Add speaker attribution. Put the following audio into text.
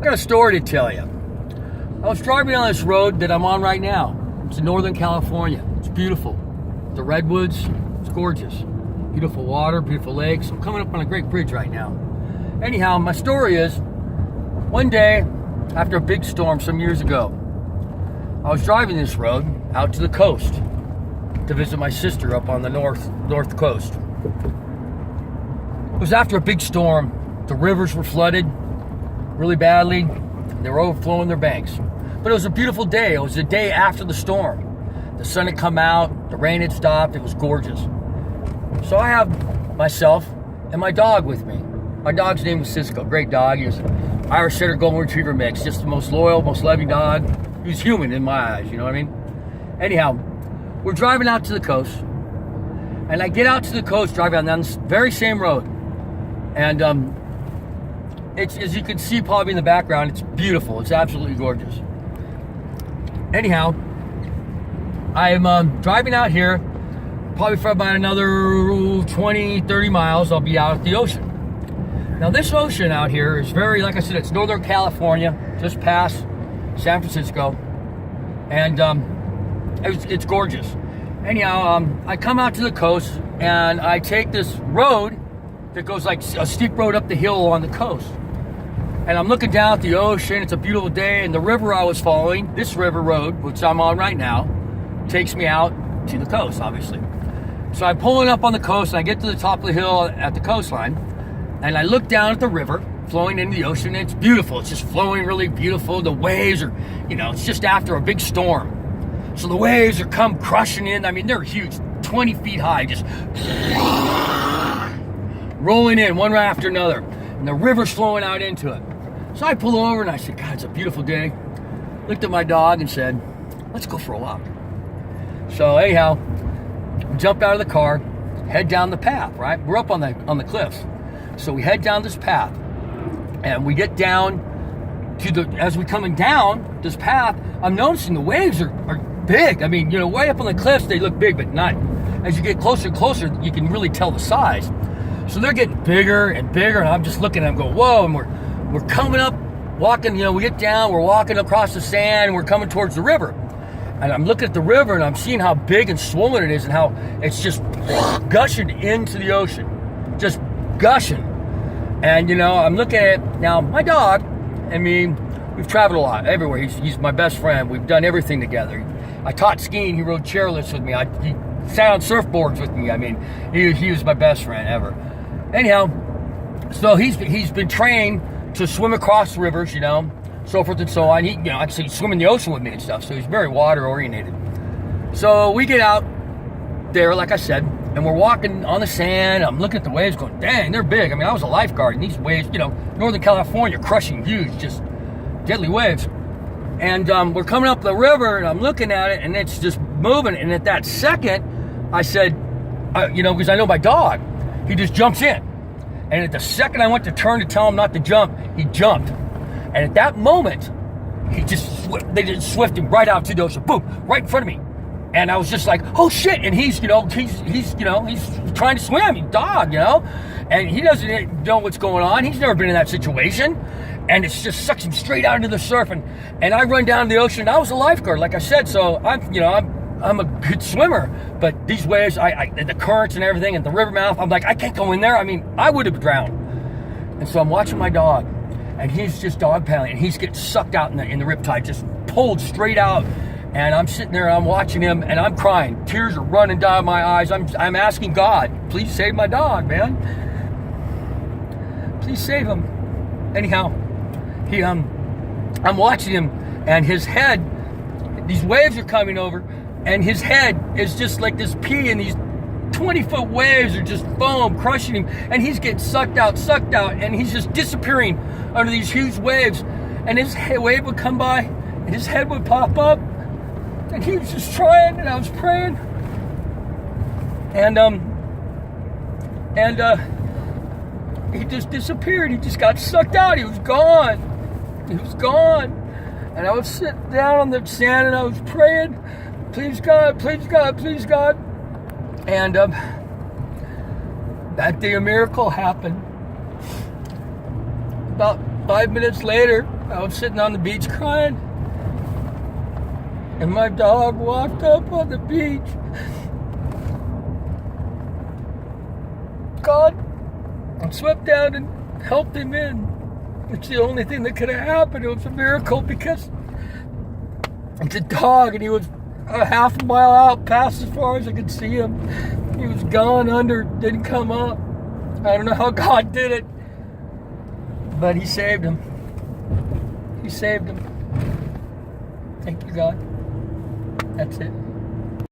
Speaker 1: I got a story to tell you. I was driving on this road that I'm on right now. It's in Northern California. It's beautiful. The redwoods, it's gorgeous. Beautiful water, beautiful lakes. I'm coming up on a great bridge right now. Anyhow, my story is, one day, after a big storm some years ago, I was driving this road out to the coast to visit my sister up on the north coast. It was after a big storm. The rivers were flooded really badly. They were overflowing their banks. But it was a beautiful day. It was the day after the storm. The sun had come out, the rain had stopped, it was gorgeous. So I have myself and my dog with me. My dog's name was Cisco, great dog. He was an Irish Setter Golden Retriever mix, just the most loyal, most loving dog. He was human in my eyes, you know what I mean? Anyhow, we're driving out to the coast, and I get out to the coast, driving down this very same road. And it's, as you can see probably in the background, it's beautiful. It's absolutely gorgeous. Anyhow, I'm driving out here, probably for about another 20, 30 miles, I'll be out at the ocean. Now this ocean out here is very, like I said, it's Northern California, just past San Francisco, and it's gorgeous. Anyhow, I come out to the coast, and I take this road that goes like a steep road up the hill on the coast. And I'm looking down at the ocean. It's a beautiful day, and the river I was following, this river road, which I'm on right now, takes me out to the coast, obviously. So I'm pulling up on the coast, and I get to the top of the hill at the coastline, and I look down at the river flowing into the ocean, and it's beautiful. It's just flowing really beautiful. The waves are, it's just after a big storm. So the waves are come crushing in. I mean, they're huge, 20 feet high, just rolling in one right after another. And the river's flowing out into it. So I pull over and I said, God, it's a beautiful day. Looked at my dog and said, let's go for a walk. So anyhow, jump out of the car, head down the path, right? We're up on the cliffs. So we head down this path, and we get down to as we're coming down this path, I'm noticing the waves are big. I mean, way up on the cliffs, they look big, but not, as you get closer and closer, you can really tell the size. So they're getting bigger and bigger, and I'm just looking at them going, whoa, and we're coming up, walking, we get down, we're walking across the sand, and we're coming towards the river. And I'm looking at the river, and I'm seeing how big and swollen it is, and how it's just gushing into the ocean. Just gushing. And, I'm looking at it. Now, my dog and me, we've traveled a lot, everywhere. He's my best friend. We've done everything together. I taught skiing. He rode chairlifts with me. He sat on surfboards with me. I mean, he was my best friend ever. Anyhow, so he's been trained to swim across rivers, so forth and so on. He, actually swim in the ocean with me and stuff, so he's very water oriented. So we get out there, like I said, and we're walking on the sand. I'm looking at the waves going, dang, they're big. I mean, I was a lifeguard, and these waves, Northern California, crushing, huge, just deadly waves. And we're coming up the river, and I'm looking at it, and it's just moving. And at that second, I said, because I know my dog, he just jumps in. And at the second I went to turn to tell him not to jump, he jumped. And at that moment, they just swifted right out to the ocean, boom, right in front of me. And I was just like, oh shit! And he's trying to swim, he's dog, and he doesn't know what's going on. He's never been in that situation, and it's just sucks him straight out into the surf. And I run down to the ocean. I was a lifeguard, like I said, so I'm a good swimmer. But these waves, the currents and everything, and the river mouth, I'm like, I can't go in there. I mean, I would have drowned. And so I'm watching my dog, and he's just dog paddling, and he's getting sucked out in the riptide, just pulled straight out. And I'm sitting there, and I'm watching him, and I'm crying. Tears are running down my eyes. I'm asking God, please save my dog, man. Please save him. Anyhow, I'm watching him, and his head, these waves are coming over, and his head is just like this pea, and these 20-foot waves are just foam crushing him, and he's getting sucked out, and he's just disappearing under these huge waves. And his wave would come by, and his head would pop up, and he was just trying, and I was praying, and he just disappeared. He just got sucked out. He was gone. And I was sitting down on the sand, and I was praying, please God, please God, please God. And that day a miracle happened. About 5 minutes later, I was sitting on the beach crying, and my dog walked up on the beach. God swept down and helped him in. It's the only thing that could have happened. It was a miracle because it's a dog, and he was a half a mile out past as far as I could see him. He was gone under, didn't come up. I don't know how God did it, but he saved him. He saved him. Thank you, God. That's it.